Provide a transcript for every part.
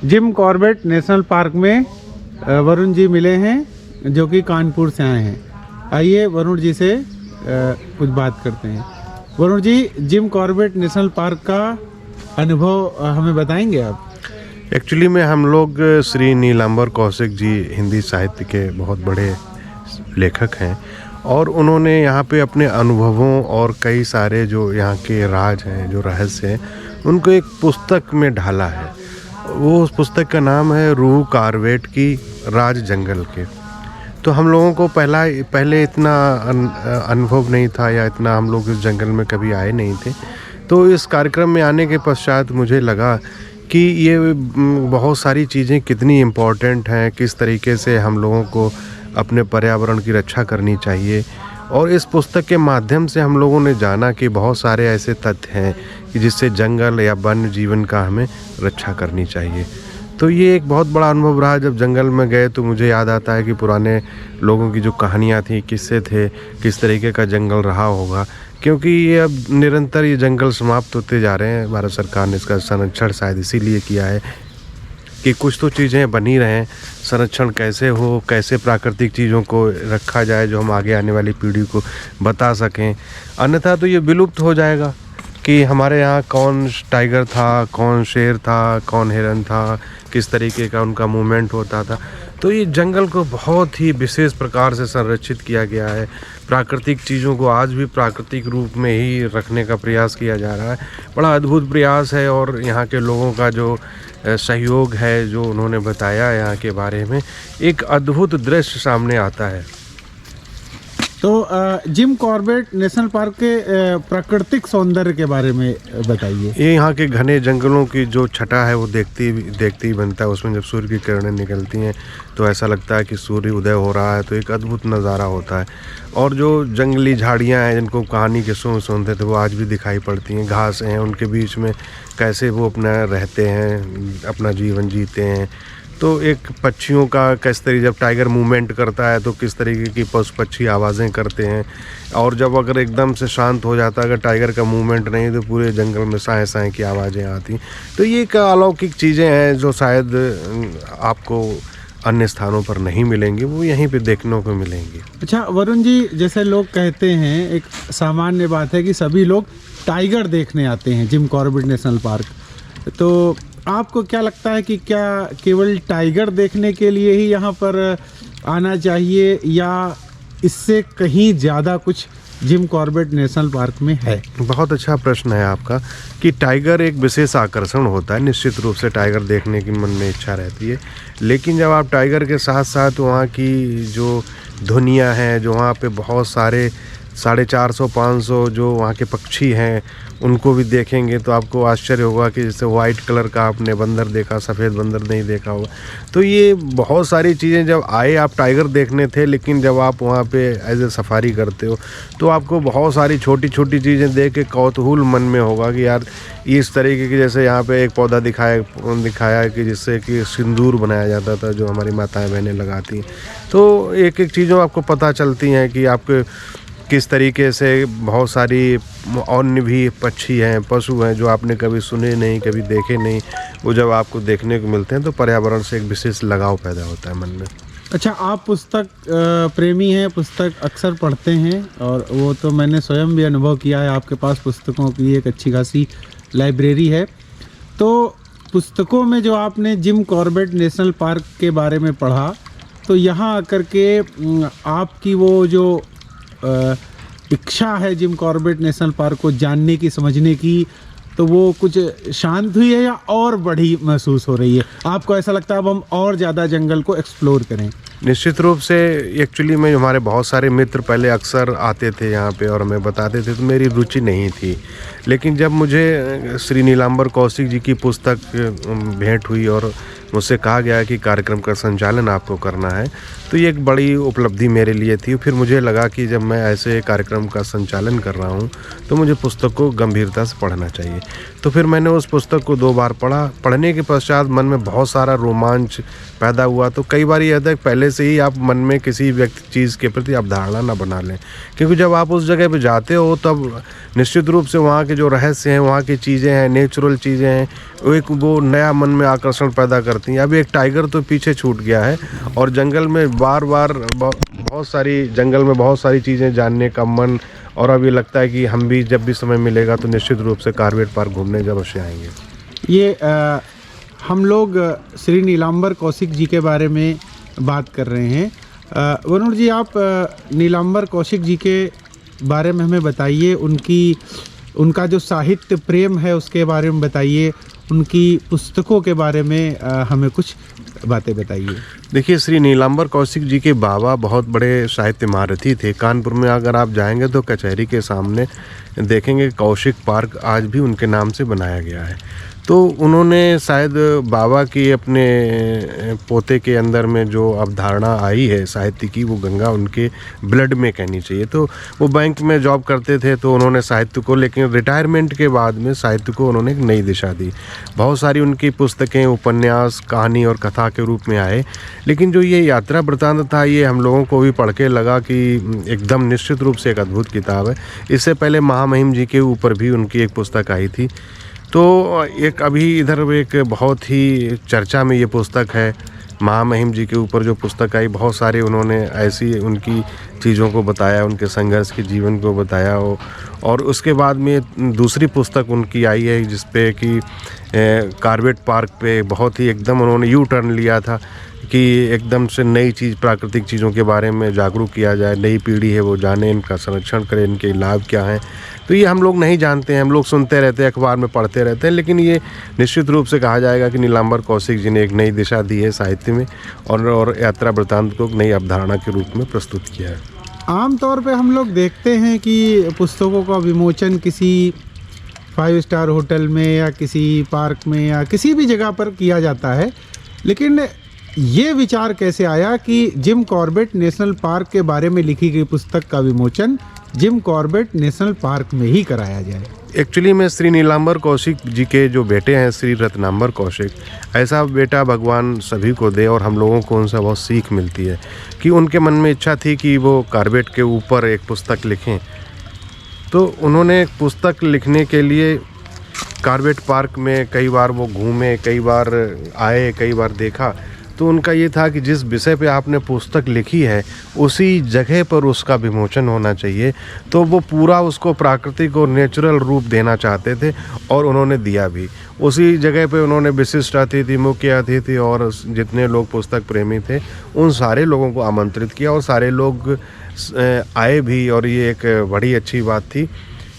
Jim Corbett national park में वरुण जी मिले हैं जो कि कानपुर से आए हैं। आइए वरुण जी से कुछ बात करते हैं। Varun ji, Jim Corbett national park का अनुभव हमें बताएंगे आप? एक्चुअली में हम लोग श्री नीलांबर कौशिक जी हिंदी साहित्य के बहुत बड़े लेखक हैं और उन्होंने यहाँ पे अपने अनुभवों और कई सारे जो यहाँ के राज हैं, जो रहस्य हैं, उनको एक पुस्तक में ढाला है। वो उस पुस्तक का नाम है रूह कॉर्बेट की राज जंगल के। तो हम लोगों को पहले इतना अनुभव नहीं था या इतना हम लोग इस जंगल में कभी आए नहीं थे। तो इस कार्यक्रम में आने के पश्चात मुझे लगा कि ये बहुत सारी चीज़ें कितनी इम्पोर्टेंट हैं, किस तरीके से हम लोगों को अपने पर्यावरण की रक्षा करनी चाहिए। और इस पुस्तक के माध्यम से हम लोगों ने जाना कि बहुत सारे ऐसे तथ्य हैं कि जिससे जंगल या वन्य जीवन का हमें रक्षा करनी चाहिए। तो ये एक बहुत बड़ा अनुभव रहा। जब जंगल में गए तो मुझे याद आता है कि पुराने लोगों की जो कहानियाँ थी, किस्से थे, किस तरीके का जंगल रहा होगा, क्योंकि ये अब निरंतर ये जंगल समाप्त होते जा रहे हैं। भारत सरकार ने इसका संरक्षण शायद इसीलिए किया है कि कुछ तो चीज़ें बनी रहें। संरक्षण कैसे हो, कैसे प्राकृतिक चीज़ों को रखा जाए जो हम आगे आने वाली पीढ़ी को बता सकें, अन्यथा तो ये विलुप्त हो जाएगा कि हमारे यहाँ कौन टाइगर था, कौन शेर था, कौन हिरन था, किस तरीके का उनका मूवमेंट होता था। तो ये जंगल को बहुत ही विशेष प्रकार से संरक्षित किया गया है। प्राकृतिक चीज़ों को आज भी प्राकृतिक रूप में ही रखने का प्रयास किया जा रहा है। बड़ा अद्भुत प्रयास है और यहाँ के लोगों का जो सहयोग है, जो उन्होंने बताया यहाँ के बारे में, एक अद्भुत दृश्य सामने आता है। तो जिम कॉर्बेट नेशनल पार्क के प्राकृतिक सौंदर्य के बारे में बताइए। ये यहाँ के घने जंगलों की जो छटा है वो देखते ही बनता है। उसमें जब सूर्य की किरणें निकलती हैं तो ऐसा लगता है कि सूर्य उदय हो रहा है, तो एक अद्भुत नज़ारा होता है। और जो जंगली झाड़ियाँ हैं जिनको कहानी के सुनते थे वो आज भी दिखाई पड़ती हैं। घास हैं, उनके बीच में कैसे वो अपना रहते हैं, अपना जीवन जीते हैं। तो एक पक्षियों का किस तरीके, जब टाइगर मूवमेंट करता है तो किस तरीके की पशु पक्षी आवाज़ें करते हैं। और जब अगर एकदम से शांत हो जाता है, अगर टाइगर का मूवमेंट नहीं, तो पूरे जंगल में साए साए की आवाज़ें आती। तो ये एक अलौकिक चीज़ें हैं जो शायद आपको अन्य स्थानों पर नहीं मिलेंगी, वो यहीं पे देखने को मिलेंगी। अच्छा वरुण जी, जैसे लोग कहते हैं, एक सामान्य बात है कि सभी लोग टाइगर देखने आते हैं जिम कॉर्बेट नेशनल पार्क। तो आपको क्या लगता है कि क्या केवल टाइगर देखने के लिए ही यहाँ पर आना चाहिए या इससे कहीं ज़्यादा कुछ जिम कॉर्बेट नेशनल पार्क में है? बहुत अच्छा प्रश्न है आपका कि टाइगर एक विशेष आकर्षण होता है। निश्चित रूप से टाइगर देखने की मन में इच्छा रहती है, लेकिन जब आप टाइगर के साथ साथ वहाँ की जो धुनियाँ हैं, जो वहाँ पे बहुत सारे 450-500 जो वहाँ के पक्षी हैं उनको भी देखेंगे तो आपको आश्चर्य होगा कि जैसे वाइट कलर का आपने बंदर देखा, सफ़ेद बंदर नहीं देखा होगा। तो ये बहुत सारी चीज़ें, जब आए आप टाइगर देखने थे, लेकिन जब आप वहाँ पे एज ए सफारी करते हो तो आपको बहुत सारी छोटी छोटी चीज़ें देख के कौतूहल मन में होगा कि यार इस तरीके की, जैसे यहाँ पे एक पौधा दिखाया कि जिससे कि सिंदूर बनाया जाता था जो हमारी माताएँ बहनें लगाती हैं। तो एक एक चीज़ों आपको पता चलती हैं कि आपके किस तरीके से बहुत सारी अन्य भी पक्षी हैं, पशु हैं जो आपने कभी सुने नहीं, कभी देखे नहीं, वो जब आपको देखने को मिलते हैं तो पर्यावरण से एक विशेष लगाव पैदा होता है मन में। अच्छा, आप पुस्तक प्रेमी हैं, पुस्तक अक्सर पढ़ते हैं और वो तो मैंने स्वयं भी अनुभव किया है। आपके पास पुस्तकों की एक अच्छी खासी लाइब्रेरी है। तो पुस्तकों में जो आपने जिम कॉर्बेट नेशनल पार्क के बारे में पढ़ा, तो यहाँ आकर के आपकी वो जो इच्छा है जिम कॉर्बेट नेशनल पार्क को जानने की, समझने की, तो वो कुछ शांत हुई है या और बढ़ी महसूस हो रही है? आपको ऐसा लगता है अब हम और ज़्यादा जंगल को एक्सप्लोर करें? निश्चित रूप से एक्चुअली में हमारे बहुत सारे मित्र पहले अक्सर आते थे यहाँ पे और हमें बताते थे, तो मेरी रुचि नहीं थी। लेकिन जब मुझे श्री नीलांबर कौशिक जी की पुस्तक भेंट हुई और मुझसे कहा गया कि कार्यक्रम का संचालन आपको करना है, तो ये एक बड़ी उपलब्धि मेरे लिए थी। फिर मुझे लगा कि जब मैं ऐसे कार्यक्रम का संचालन कर रहा हूँ तो मुझे पुस्तक को गंभीरता से पढ़ना चाहिए। तो फिर मैंने उस पुस्तक को 2 बार पढ़ा। पढ़ने के पश्चात मन में बहुत सारा रोमांच पैदा हुआ। तो कई बार ये होता है पहले से ही आप मन में किसी व्यक्ति चीज़ के प्रति अवधारणा ना बना लें, क्योंकि जब आप उस जगह पे जाते हो तब निश्चित रूप से वहाँ के जो रहस्य हैं, वहाँ की चीज़ें हैं, नेचुरल चीज़ें हैं, वो नया मन में आकर्षण पैदा करती हैं। अभी एक टाइगर तो पीछे छूट गया है और जंगल में बार बार बहुत सारी चीज़ें जानने का मन, और अभी लगता है कि हम भी जब भी समय मिलेगा तो निश्चित रूप से कॉर्बेट पार्क घूमने जब अवश्य आएंगे। ये हम लोग श्री नीलांबर कौशिक जी के बारे में बात कर रहे हैं। वरुण जी, आप नीलांबर कौशिक जी के बारे में हमें बताइए, उनका जो साहित्य प्रेम है उसके बारे में बताइए, उनकी पुस्तकों के बारे में हमें कुछ बातें बताइए। देखिए, श्री नीलांबर कौशिक जी के बाबा बहुत बड़े साहित्य महारथी थे। कानपुर में अगर आप जाएंगे तो कचहरी के सामने देखेंगे कौशिक पार्क आज भी उनके नाम से बनाया गया है। तो उन्होंने शायद बाबा की अपने पोते के अंदर में जो अवधारणा आई है साहित्य की, वो गंगा उनके ब्लड में कहनी चाहिए। तो वो बैंक में जॉब करते थे, तो उन्होंने साहित्य को, लेकिन रिटायरमेंट के बाद में साहित्य को उन्होंने एक नई दिशा दी। बहुत सारी उनकी पुस्तकें उपन्यास, कहानी और कथा के रूप में आए। लेकिन जो ये यात्रा वृत्तांत था, ये हम लोगों को भी पढ़ के लगा कि एकदम निश्चित रूप से एक अद्भुत किताब है। इससे पहले महामहिम जी के ऊपर भी उनकी एक पुस्तक आई थी। तो एक अभी इधर एक बहुत ही चर्चा में ये पुस्तक है, महामहिम जी के ऊपर जो पुस्तक आई। बहुत सारे उन्होंने ऐसी उनकी चीज़ों को बताया, उनके संघर्ष के जीवन को बताया और उसके बाद में दूसरी पुस्तक उनकी आई है जिस पे कि कॉर्बेट पार्क पे बहुत ही एकदम उन्होंने यू टर्न लिया था कि एकदम से नई चीज़, प्राकृतिक चीज़ों के बारे में जागरूक किया जाए, नई पीढ़ी है वो जाने, इनका संरक्षण करे, इनके लाभ क्या हैं। तो ये हम लोग नहीं जानते हैं, हम लोग सुनते रहते हैं, अखबार में पढ़ते रहते हैं, लेकिन ये निश्चित रूप से कहा जाएगा कि नीलांबर कौशिक जी ने एक नई दिशा दी है साहित्य में और यात्रा वृत्तांत को नई अवधारणा के रूप में प्रस्तुत किया है। आमतौर पे हम लोग देखते हैं कि पुस्तकों का विमोचन किसी 5 स्टार होटल में या किसी पार्क में या किसी भी जगह पर किया जाता है, लेकिन ये विचार कैसे आया कि जिम कॉर्बेट नेशनल पार्क के बारे में लिखी गई पुस्तक का विमोचन जिम कॉर्बेट नेशनल पार्क में ही कराया जाए? एक्चुअली में श्री नीलांबर कौशिक जी के जो बेटे हैं श्री रत्नांबर कौशिक, ऐसा बेटा भगवान सभी को दे और हम लोगों को उनसे बहुत सीख मिलती है कि उनके मन में इच्छा थी कि वो कॉर्बेट के ऊपर एक पुस्तक लिखें। तो उन्होंने एक पुस्तक लिखने के लिए कॉर्बेट पार्क में कई बार वो घूमे, कई बार आए, कई बार देखा। तो उनका ये था कि जिस विषय पे आपने पुस्तक लिखी है उसी जगह पर उसका विमोचन होना चाहिए। तो वो पूरा उसको प्राकृतिक और नेचुरल रूप देना चाहते थे और उन्होंने दिया भी। उसी जगह पे उन्होंने विशिष्ट अतिथि, मुख्य अतिथि और जितने लोग पुस्तक प्रेमी थे उन सारे लोगों को आमंत्रित किया और सारे लोग आए भी। और ये एक बड़ी अच्छी बात थी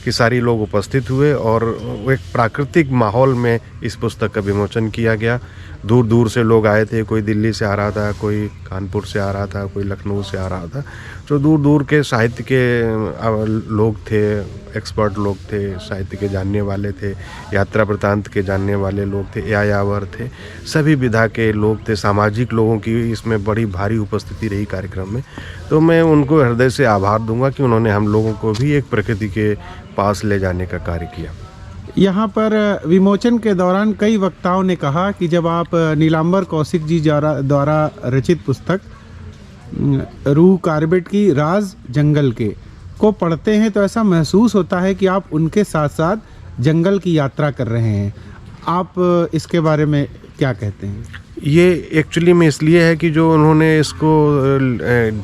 कि सारे लोग उपस्थित हुए और एक प्राकृतिक माहौल में इस पुस्तक का विमोचन किया गया। दूर दूर से लोग आए थे, कोई दिल्ली से आ रहा था, कोई कानपुर से आ रहा था, कोई लखनऊ से आ रहा था। जो दूर दूर के साहित्य के लोग थे, एक्सपर्ट लोग थे, साहित्य के जानने वाले थे, यात्रा वृत्तांत के जानने वाले लोग थे, यायावर थे, सभी विधा के लोग थे। सामाजिक लोगों की इसमें बड़ी भारी उपस्थिति रही कार्यक्रम में। तो मैं उनको हृदय से आभार दूंगा कि उन्होंने हम लोगों को भी एक प्रकृति के पास ले जाने का कार्य किया। यहाँ पर विमोचन के दौरान कई वक्ताओं ने कहा कि जब आप नीलांबर कौशिक जी द्वारा रचित पुस्तक रूह कॉर्बेट की राज जंगल के को पढ़ते हैं तो ऐसा महसूस होता है कि आप उनके साथ साथ जंगल की यात्रा कर रहे हैं। आप इसके बारे में क्या कहते हैं? ये एक्चुअली में इसलिए है कि जो उन्होंने इसको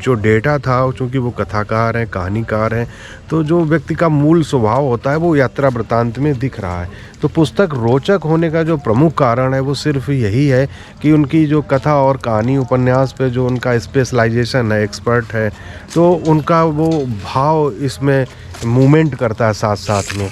जो डेटा था, चूँकि वो कथाकार हैं, कहानीकार हैं, तो जो व्यक्ति का मूल स्वभाव होता है वो यात्रा वृत्तांत में दिख रहा है। तो पुस्तक रोचक होने का जो प्रमुख कारण है वो सिर्फ यही है कि उनकी जो कथा और कहानी उपन्यास पे जो उनका स्पेशलाइजेशन है, एक्सपर्ट है, तो उनका वो भाव इसमें मूवमेंट करता है साथ साथ में।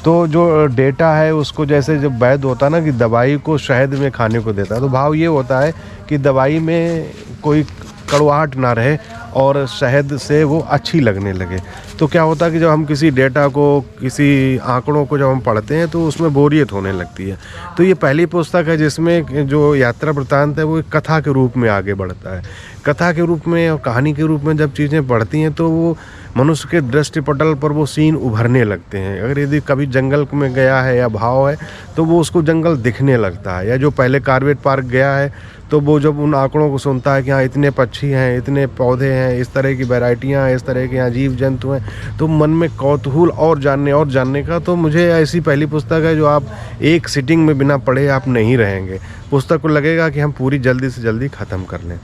तो जो डेटा है उसको, जैसे जब वैद्य होता है ना कि दवाई को शहद में खाने को देता है, तो भाव ये होता है कि दवाई में कोई कड़वाहट ना रहे और शहद से वो अच्छी लगने लगे। तो क्या होता है कि जब हम किसी डेटा को, किसी आंकड़ों को जब हम पढ़ते हैं तो उसमें बोरियत होने लगती है। तो ये पहली पुस्तक है जिसमें जो यात्रा वृत्तांत है वो एक कथा के रूप में आगे बढ़ता है। कथा के रूप में और कहानी के रूप में जब चीज़ें बढ़ती हैं तो वो मनुष्य के दृष्टिपटल पर वो सीन उभरने लगते हैं। अगर यदि कभी जंगल में गया है या भाव है तो वो उसको जंगल दिखने लगता है। या जो पहले कॉर्बेट पार्क गया है तो वो जब उन आंकड़ों को सुनता है कि हाँ इतने पक्षी हैं, इतने पौधे हैं, इस तरह की वैरायटियाँ, इस तरह के यहाँ जीव जंतु हैं, तो मन में कौतूहल और जानने का। तो मुझे ऐसी पहली पुस्तक है जो आप एक सिटिंग में बिना पढ़े आप नहीं रहेंगे। पुस्तक को लगेगा कि हम पूरी जल्दी से जल्दी ख़त्म कर लें।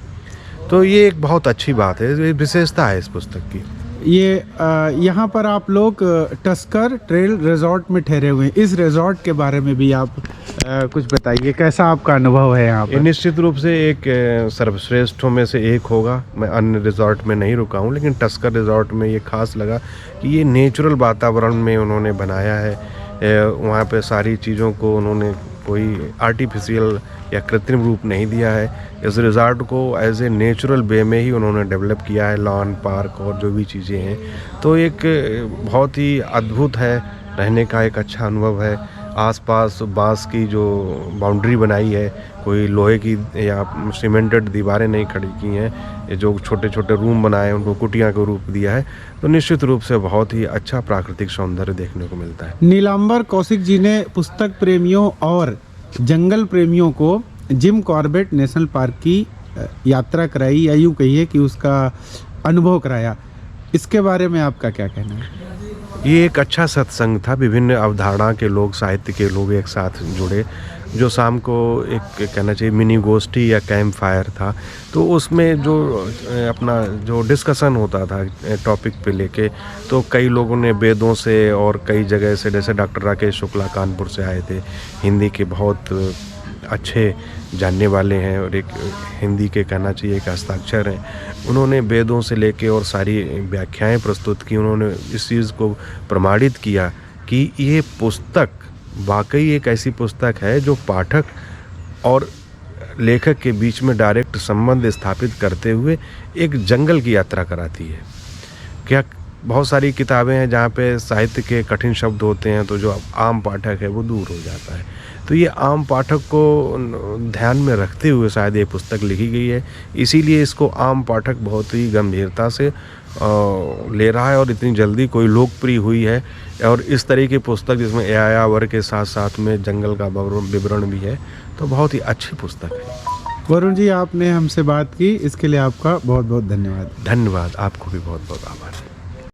तो ये एक बहुत अच्छी बात है, ये विशेषता है इस पुस्तक की। ये यहाँ पर आप लोग टस्कर ट्रेल रिजॉर्ट में ठहरे हुए हैं। इस रिजॉर्ट के बारे में भी आप कुछ बताइए, कैसा आपका अनुभव है यहाँ ये पर? निश्चित रूप से एक सर्वश्रेष्ठों में से एक होगा। मैं अन्य रिजॉर्ट में नहीं रुका हूँ, लेकिन टस्कर रिजॉर्ट में ये खास लगा कि ये नेचुरल वातावरण में उन्होंने बनाया है। वहाँ पे सारी चीज़ों को उन्होंने कोई आर्टिफिशियल या कृत्रिम रूप नहीं दिया है। इस रिजॉर्ट को एज ए नेचुरल वे में ही उन्होंने डेवलप किया है, लॉन, पार्क और जो भी चीज़ें हैं। तो एक बहुत ही अद्भुत है, रहने का एक अच्छा अनुभव है। आसपास बांस की जो बाउंड्री बनाई है, कोई लोहे की या सीमेंटेड दीवारें नहीं खड़ी की हैं, ये जो छोटे छोटे रूम बनाए हैं उनको कुटिया का रूप दिया है। तो निश्चित रूप से बहुत ही अच्छा प्राकृतिक सौंदर्य देखने को मिलता है। नीलांबर कौशिक जी ने पुस्तक प्रेमियों और जंगल प्रेमियों को जिम कॉर्बेट नेशनल पार्क की यात्रा कराई, या यूँ कहिए कि उसका अनुभव कराया। इसके बारे में आपका क्या कहना है? ये एक अच्छा सत्संग था। विभिन्न अवधारणा के लोग, साहित्य के लोग एक साथ जुड़े। जो शाम को एक कहना चाहिए मिनी गोष्ठी या कैंप फायर था, तो उसमें जो अपना जो डिस्कशन होता था टॉपिक पे लेके, तो कई लोगों ने वेदों से और कई जगह से, जैसे डॉक्टर राकेश शुक्ला कानपुर से आए थे, हिंदी के बहुत अच्छे जानने वाले हैं और एक हिंदी के कहना चाहिए एक हस्ताक्षर हैं। उन्होंने वेदों से लेके और सारी व्याख्याएं प्रस्तुत की। उन्होंने इस चीज़ को प्रमाणित किया कि ये पुस्तक वाकई एक ऐसी पुस्तक है जो पाठक और लेखक के बीच में डायरेक्ट संबंध स्थापित करते हुए एक जंगल की यात्रा कराती है। क्या बहुत सारी किताबें हैं जहाँ पे साहित्य के कठिन शब्द होते हैं, तो जो आम पाठक है वो दूर हो जाता है। तो ये आम पाठक को ध्यान में रखते हुए शायद ये पुस्तक लिखी गई है, इसीलिए इसको आम पाठक बहुत ही गंभीरता से ले रहा है और इतनी जल्दी कोई लोकप्रिय हुई है। और इस तरह की पुस्तक जिसमें यायावर के साथ साथ में जंगल का विवरण भी है, तो बहुत ही अच्छी पुस्तक है। वरुण जी, आपने हमसे बात की, इसके लिए आपका बहुत बहुत धन्यवाद। धन्यवाद, आपको भी बहुत बहुत आभार।